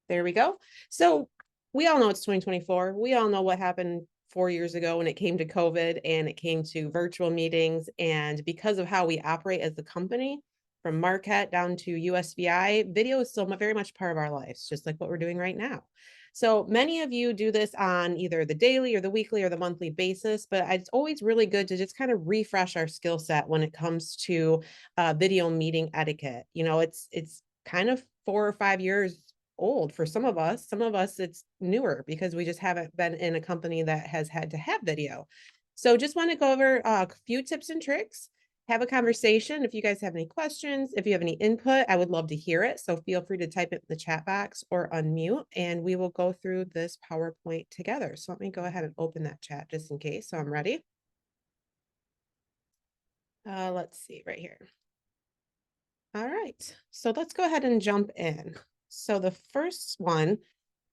There we go. So we all know it's 2024. We all know what happened 4 years ago when it came to COVID and it came to virtual meetings. And because of how we operate as a company, from Marquette down to USVI, video is still very much part of our lives, just like what we're doing right now. So many of you do this on either the daily or the weekly or the monthly basis, but it's always really good to just kind of refresh our skill set when it comes to video meeting etiquette. It's kind of 4 or 5 years old for some of us. Some of us, it's newer because we just haven't been in a company that has had to have video. So just want to go over a few tips and tricks, have a conversation. If you guys have any questions, if you have any input, I would love to hear it. So feel free to type it in the chat box or unmute, and we will go through this PowerPoint together. So let me go ahead and open that chat just in case. So I'm ready. Let's see right here. All right, so let's go ahead and jump in. So the first one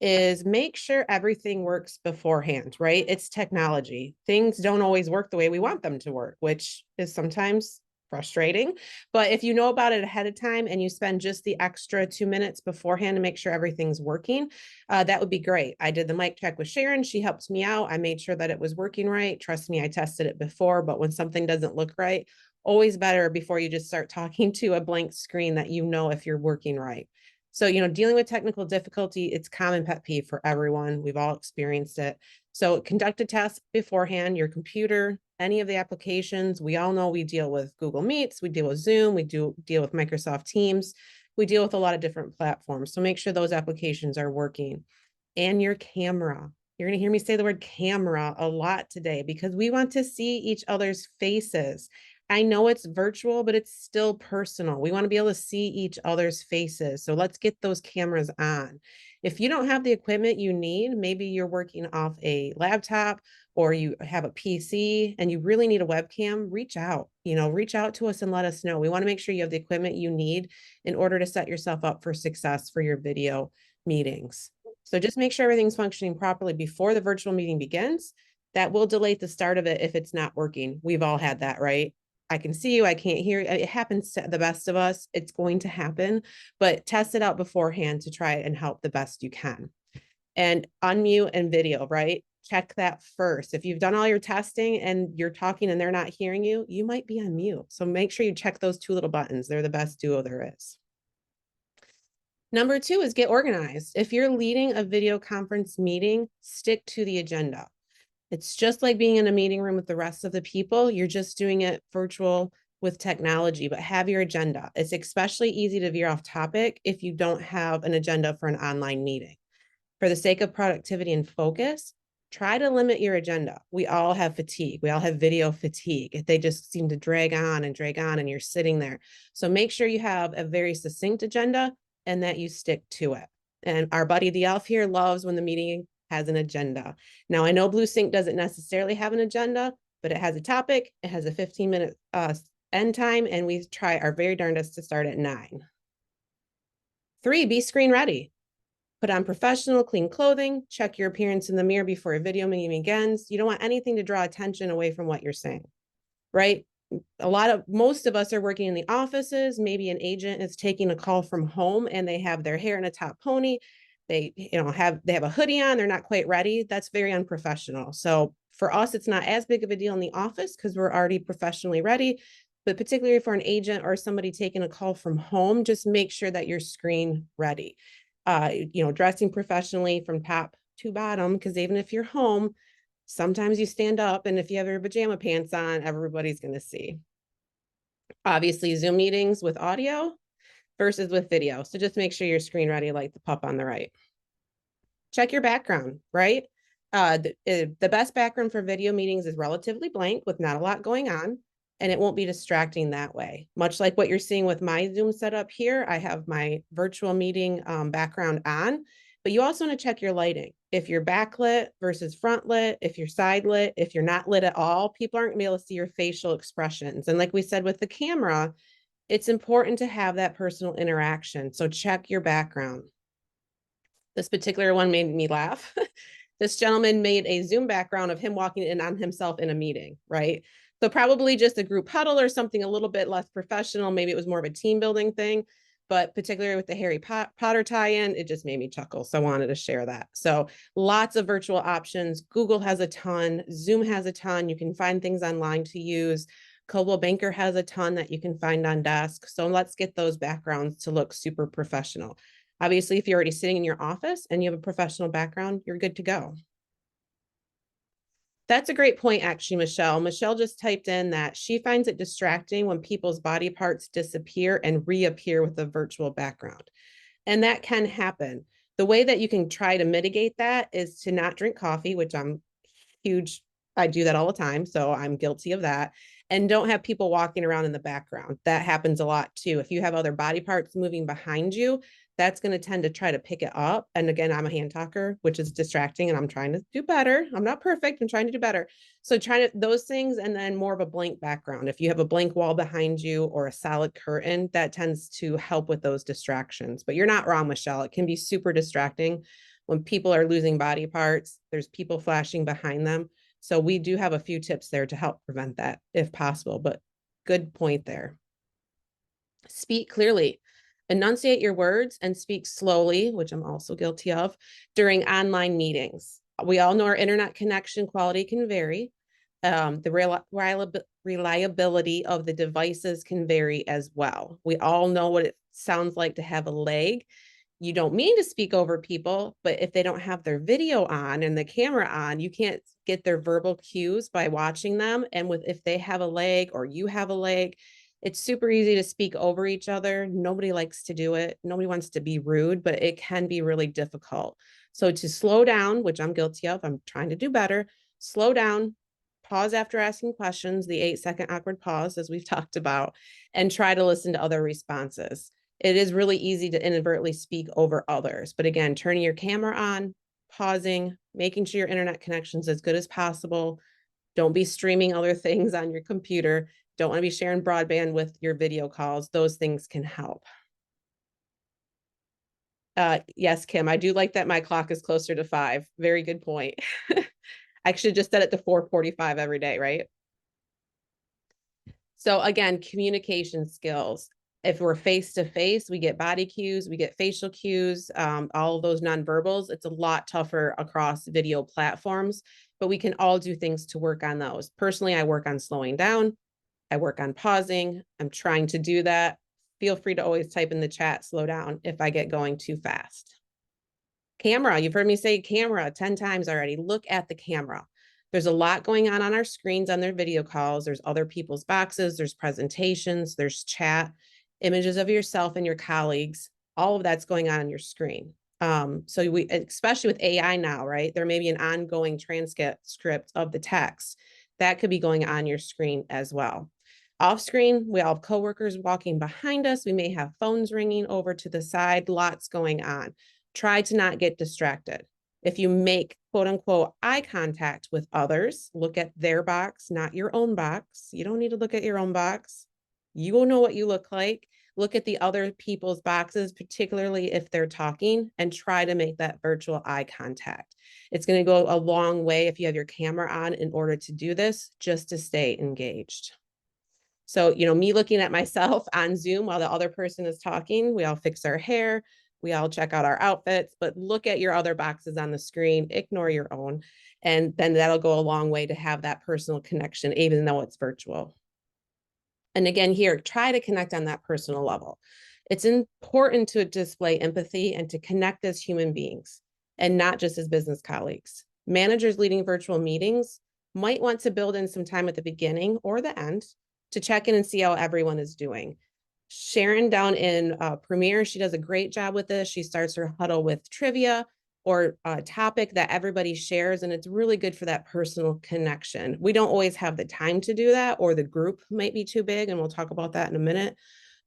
is make sure everything works beforehand, right? It's technology. Things don't always work the way we want them to work, which is sometimes frustrating. But if you know about it ahead of time and you spend just the extra 2 minutes beforehand to make sure everything's working, that would be great. I did the mic check with Sharon. She helped me out. I made sure that it was working right. Trust me, I tested it before, but when something doesn't look right, always better before you just start talking to a blank screen that you know if you're working right. So, dealing with technical difficulty, it's common pet peeve for everyone. We've all experienced it. So conduct a test beforehand, your computer, any of the applications. We all know we deal with Google Meets, we deal with Zoom, we do deal with Microsoft Teams. We deal with a lot of different platforms. So make sure those applications are working. And your camera. You're going to hear me say the word camera a lot today because we want to see each other's faces. I know it's virtual, but it's still personal. We want to be able to see each other's faces. So let's get those cameras on. If you don't have the equipment you need, maybe you're working off a laptop or you have a PC and you really need a webcam, reach out. Reach out to us and let us know. We want to make sure you have the equipment you need in order to set yourself up for success for your video meetings. So just make sure everything's functioning properly before the virtual meeting begins. That will delay the start of it if it's not working. We've all had that, right? I can see you, I can't hear you. It happens to the best of us. It's going to happen, but test it out beforehand to try and help the best you can. And unmute and video, right? Check that first. If you've done all your testing and you're talking and they're not hearing you, you might be on mute. So make sure you check those two little buttons. They're the best duo there is. Number 2 is get organized. If you're leading a video conference meeting, stick to the agenda. It's just like being in a meeting room with the rest of the people. You're just doing it virtual with technology, but have your agenda. It's especially easy to veer off topic if you don't have an agenda for an online meeting. For the sake of productivity and focus, try to limit your agenda. We all have fatigue. We all have video fatigue. They just seem to drag on and you're sitting there. So make sure you have a very succinct agenda and that you stick to it. And our buddy the elf here loves when the meeting has an agenda. Now, I know BlueSync doesn't necessarily have an agenda, but it has a topic, it has a 15-minute end time, and we try our very darndest to start at 9. 3, be screen ready. Put on professional, clean clothing, check your appearance in the mirror before a video meeting begins. You don't want anything to draw attention away from what you're saying, right? Most of us are working in the offices. Maybe an agent is taking a call from home and they have their hair in a top pony. They have a hoodie on, they're not quite ready. That's very unprofessional. So for us, it's not as big of a deal in the office because we're already professionally ready. But particularly for an agent or somebody taking a call from home, just make sure that you're screen ready. Dressing professionally from top to bottom, because even if you're home, sometimes you stand up and if you have your pajama pants on, everybody's going to see. Obviously, Zoom meetings with audio versus with video. So just make sure you're screen ready like the pup on the right. Check your background, right? The best background for video meetings is relatively blank with not a lot going on, and it won't be distracting that way. Much like what you're seeing with my Zoom setup here, I have my virtual meeting background on, but you also want to check your lighting. If you're backlit versus front lit, if you're side lit, if you're not lit at all, people aren't gonna be able to see your facial expressions. And like we said with the camera, it's important to have that personal interaction. So check your background. This particular one made me laugh. This gentleman made a Zoom background of him walking in on himself in a meeting, right? So probably just a group huddle or something a little bit less professional. Maybe it was more of a team building thing. but particularly with the Harry Potter tie-in, it just made me chuckle. So I wanted to share that. So lots of virtual options. Google has a ton, Zoom has a ton. You can find things online to use. Coldwell Banker has a ton that you can find on desk. So let's get those backgrounds to look super professional. Obviously, if you're already sitting in your office and you have a professional background, you're good to go. That's a great point, actually, Michelle. Michelle just typed in that she finds it distracting when people's body parts disappear and reappear with a virtual background. And that can happen. The way that you can try to mitigate that is to not drink coffee, which I'm huge. I do that all the time. So I'm guilty of that. And don't have people walking around in the background. That happens a lot too. If you have other body parts moving behind you, that's going to tend to try to pick it up. And again, I'm a hand talker, which is distracting, and I'm trying to do better. I'm not perfect. I'm trying to do better. So trying to those things, and then more of a blank background. If you have a blank wall behind you or a solid curtain, that tends to help with those distractions. But you're not wrong, Michelle. It can be super distracting when people are losing body parts. There's people flashing behind them. So we do have a few tips there to help prevent that if possible, but good point there. Speak clearly. Enunciate your words and speak slowly, which I'm also guilty of, during online meetings. We all know our internet connection quality can vary. The reliability of the devices can vary as well. We all know what it sounds like to have a lag. You don't mean to speak over people, but if they don't have their video on and the camera on, you can't get their verbal cues by watching them. And if they have a lag or you have a lag, it's super easy to speak over each other. Nobody likes to do it. Nobody wants to be rude, but it can be really difficult. So to slow down, which I'm guilty of, I'm trying to do better, slow down, pause after asking questions, the 8-second awkward pause, as we've talked about, and try to listen to other responses. It is really easy to inadvertently speak over others. But again, turning your camera on, pausing, making sure your internet connection is as good as possible. Don't be streaming other things on your computer. Don't want to be sharing broadband with your video calls. Those things can help. Yes, Kim, I do like that my clock is closer to 5. Very good point. I should just set it to 4:45 every day, right? So again, communication skills. If we're face to face, we get body cues, we get facial cues, all of those nonverbals. It's a lot tougher across video platforms, but we can all do things to work on those. Personally, I work on slowing down. I work on pausing. I'm trying to do that. Feel free to always type in the chat, slow down if I get going too fast. Camera, you've heard me say camera 10 times already. Look at the camera. There's a lot going on our screens on their video calls. There's other people's boxes, there's presentations, there's chat, images of yourself and your colleagues. All of that's going on your screen. So we, especially with AI now, right? There may be an ongoing transcript of the text that could be going on your screen as well. Off screen, we all have coworkers walking behind us. We may have phones ringing over to the side, lots going on. Try to not get distracted. If you make quote unquote eye contact with others, look at their box, not your own box. You don't need to look at your own box. You will know what you look like. Look at the other people's boxes, particularly if they're talking, and try to make that virtual eye contact. It's going to go a long way if you have your camera on in order to do this, just to stay engaged. So, me looking at myself on Zoom while the other person is talking, we all fix our hair, we all check out our outfits, but look at your other boxes on the screen, ignore your own, and then that'll go a long way to have that personal connection, even though it's virtual. And again, here, try to connect on that personal level. It's important to display empathy and to connect as human beings and not just as business colleagues. Managers leading virtual meetings might want to build in some time at the beginning or the end to check in and see how everyone is doing. Sharon down in Premiere, she does a great job with this. She starts her huddle with trivia or a topic that everybody shares, and it's really good for that personal connection. We don't always have the time to do that, or the group might be too big, and we'll talk about that in a minute.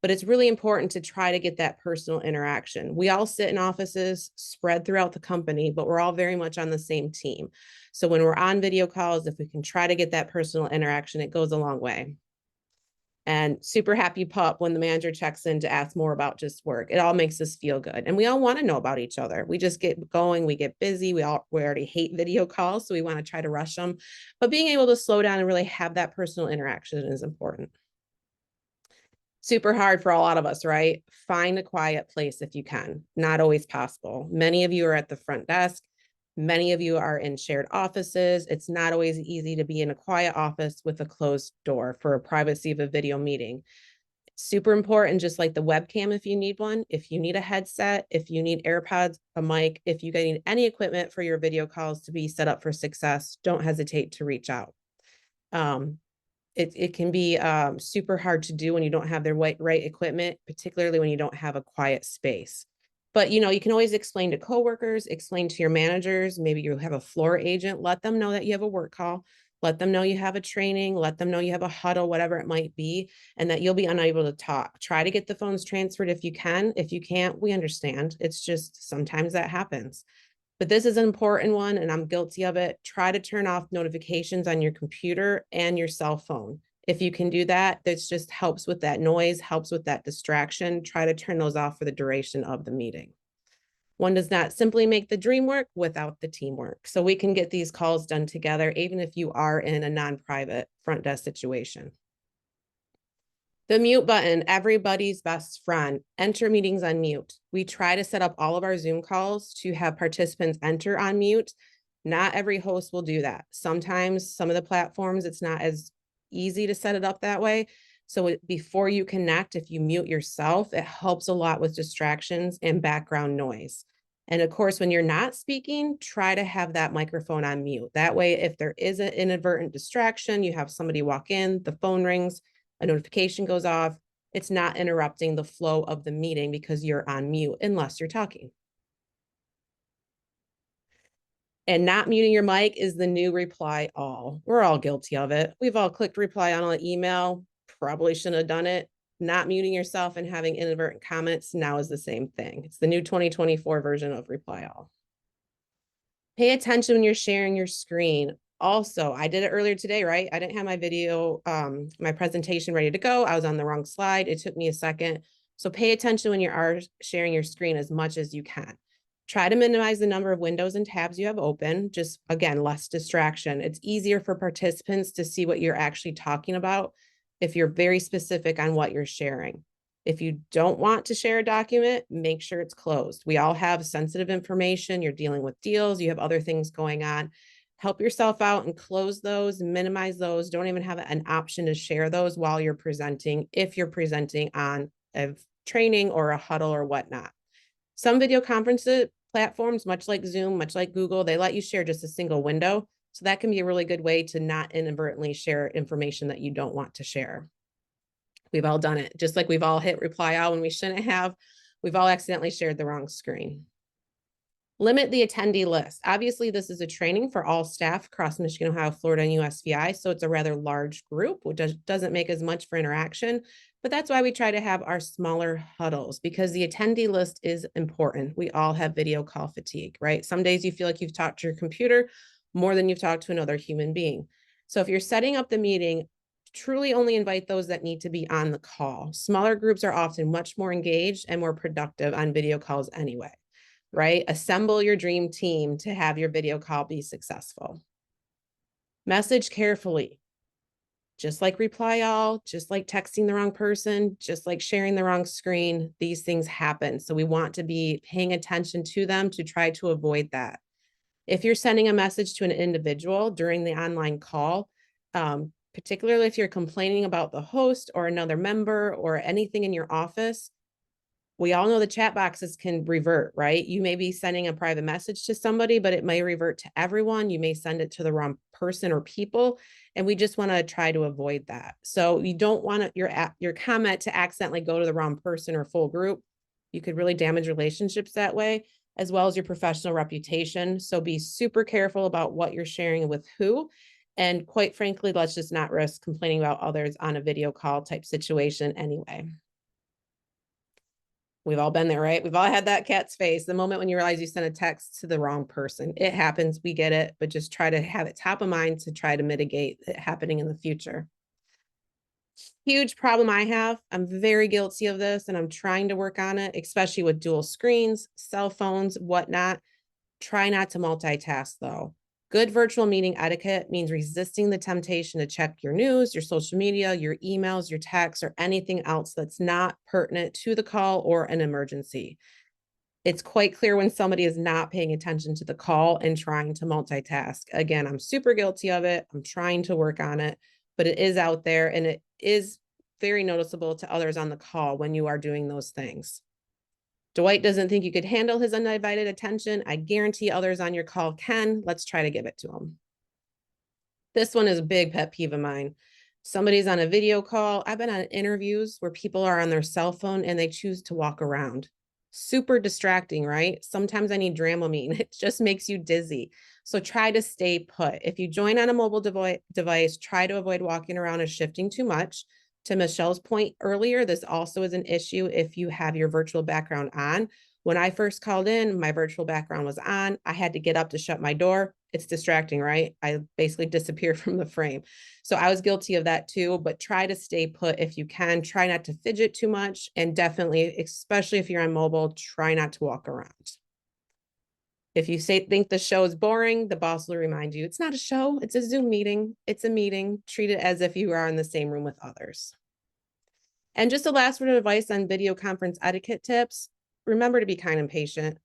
But it's really important to try to get that personal interaction. We all sit in offices spread throughout the company, but we're all very much on the same team. So when we're on video calls, if we can try to get that personal interaction, it goes a long way. And super happy pup when the manager checks in to ask more about just work. It all makes us feel good. And we all want to know about each other. We just get going, we get busy. We already hate video calls, so we want to try to rush them. But being able to slow down and really have that personal interaction is important. Super hard for a lot of us, right? Find a quiet place if you can. Not always possible. Many of you are at the front desk. Many of you are in shared offices. It's not always easy to be in a quiet office with a closed door for a privacy of a video meeting. It's super important, just like the webcam, if you need one, if you need a headset, if you need AirPods, a mic, if you need any equipment for your video calls to be set up for success, don't hesitate to reach out. It can be super hard to do when you don't have the right equipment, particularly when you don't have a quiet space. But you can always explain to coworkers, explain to your managers, maybe you have a floor agent, let them know that you have a work call, let them know you have a training, let them know you have a huddle, whatever it might be, and that you'll be unable to talk. Try to get the phones transferred if you can. If you can't, we understand. It's just sometimes that happens. But this is an important one, and I'm guilty of it. Try to turn off notifications on your computer and your cell phone. If you can do that, this just helps with that noise, helps with that distraction. Try to turn those off for the duration of the meeting. One does not simply make the dream work without the teamwork. So we can get these calls done together, even if you are in a non-private front desk situation. The mute button, everybody's best friend. Enter meetings on mute. We try to set up all of our Zoom calls to have participants enter on mute. Not every host will do that. Sometimes some of the platforms, it's not as easy to set it up that way. So before you connect, if you mute yourself, it helps a lot with distractions and background noise. And of course, when you're not speaking, try to have that microphone on mute. That way, if there is an inadvertent distraction, you have somebody walk in, the phone rings, a notification goes off, it's not interrupting the flow of the meeting because you're on mute unless you're talking. And not muting your mic is the new reply all. We're all guilty of it. We've all clicked reply on an email, probably shouldn't have done it. Not muting yourself and having inadvertent comments now is the same thing. It's the new 2024 version of reply all. Pay attention when you're sharing your screen. Also, I did it earlier today, right? I didn't have my video, my presentation ready to go. I was on the wrong slide. It took me a second. So pay attention when you are sharing your screen as much as you can. Try to minimize the number of windows and tabs you have open. Just, again, less distraction. It's easier for participants to see what you're actually talking about if you're very specific on what you're sharing. If you don't want to share a document, make sure it's closed. We all have sensitive information. You're dealing with deals. You have other things going on. Help yourself out and close those, minimize those. Don't even have an option to share those while you're presenting, if you're presenting on a training or a huddle or whatnot. Some video conference platforms, much like Zoom, much like Google, they let you share just a single window. So that can be a really good way to not inadvertently share information that you don't want to share. We've all done it. Just like we've all hit reply all when we shouldn't have, we've all accidentally shared the wrong screen. Limit the attendee list. Obviously, this is a training for all staff across Michigan, Ohio, Florida, and USVI. So it's a rather large group, which doesn't make as much for interaction. But that's why we try to have our smaller huddles, because the attendee list is important. We all have video call fatigue, right? Some days you feel like you've talked to your computer more than you've talked to another human being. So if you're setting up the meeting, truly only invite those that need to be on the call. Smaller groups are often much more engaged and more productive on video calls anyway, right? Assemble your dream team to have your video call be successful. Message carefully. Just like reply all, just like texting the wrong person, just like sharing the wrong screen, these things happen. So we want to be paying attention to them to try to avoid that. If you're sending a message to an individual during the online call, particularly if you're complaining about the host or another member or anything in your office, we all know the chat boxes can revert, right? You may be sending a private message to somebody, but it may revert to everyone. You may send it to the wrong person or people. And we just want to try to avoid that. So you don't want your comment to accidentally go to the wrong person or full group. You could really damage relationships that way, as well as your professional reputation. So be super careful about what you're sharing with who. And quite frankly, let's just not risk complaining about others on a video call type situation anyway. We've all been there, right? We've all had that cat's face. The moment when you realize you sent a text to the wrong person. It happens, we get it, but just try to have it top of mind to try to mitigate it happening in the future. Huge problem I have. I'm very guilty of this and I'm trying to work on it, especially with dual screens, cell phones, whatnot. Try not to multitask though. Good virtual meeting etiquette means resisting the temptation to check your news, your social media, your emails, your texts, or anything else that's not pertinent to the call or an emergency. It's quite clear when somebody is not paying attention to the call and trying to multitask. Again, I'm super guilty of it. I'm trying to work on it, but it is out there and it is very noticeable to others on the call when you are doing those things. Dwight doesn't think you could handle his undivided attention. I guarantee others on your call can. Let's try to give it to him. This one is a big pet peeve of mine. Somebody's on a video call. I've been on interviews where people are on their cell phone and they choose to walk around. Super distracting, right? Sometimes I need Dramamine. It just makes you dizzy. So try to stay put. If you join on a mobile device, try to avoid walking around and shifting too much. To Michelle's point earlier, this also is an issue if you have your virtual background on. When I first called in, my virtual background was on. I had to get up to shut my door. It's distracting, right? I basically disappear from the frame. So I was guilty of that too, but try to stay put if you can. Try not to fidget too much. And definitely, especially if you're on mobile, try not to walk around. If you think the show is boring, the boss will remind you it's not a show, it's a Zoom meeting. It's a meeting. Treat it as if you are in the same room with others. And just a last word of advice on video conference etiquette tips. Remember to be kind and patient.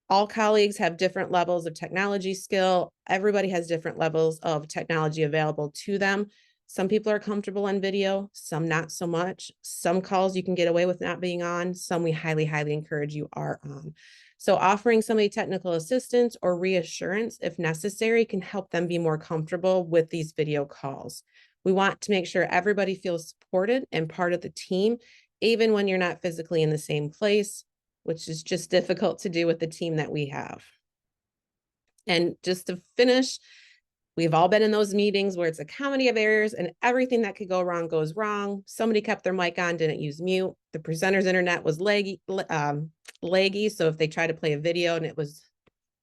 All colleagues have different levels of technology skill. Everybody has different levels of technology available to them. Some people are comfortable on video, some not so much. Some calls you can get away with not being on. Some we highly, highly encourage you are on. So offering somebody technical assistance or reassurance if necessary can help them be more comfortable with these video calls. We want to make sure everybody feels supported and part of the team, even when you're not physically in the same place, which is just difficult to do with the team that we have. And just to finish, we've all been in those meetings where it's a comedy of errors and everything that could go wrong goes wrong. Somebody kept their mic on, didn't use mute. The presenter's internet was laggy. So if they try to play a video and it was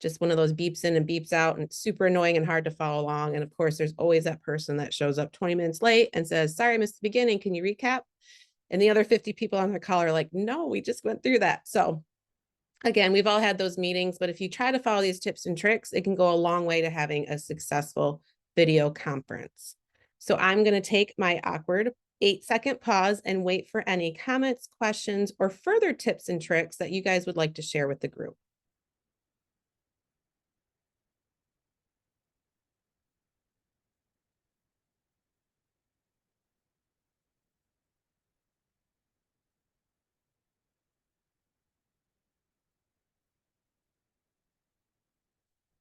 just one of those beeps in and beeps out and it's super annoying and hard to follow along. And of course, there's always that person that shows up 20 minutes late and says, sorry, I missed the beginning. Can you recap? And the other 50 people on the call are like, no, we just went through that. So again, we've all had those meetings, but if you try to follow these tips and tricks, it can go a long way to having a successful video conference. So I'm going to take my awkward 8-second pause and wait for any comments, questions, or further tips and tricks that you guys would like to share with the group.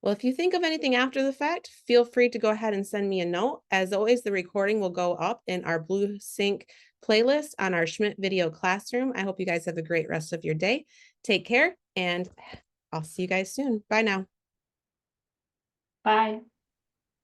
Well, if you think of anything after the fact, feel free to go ahead and send me a note. As always, the recording will go up in our BlueSync playlist on our Schmidt Video Classroom. I hope you guys have a great rest of your day. Take care, and I'll see you guys soon. Bye now. Bye.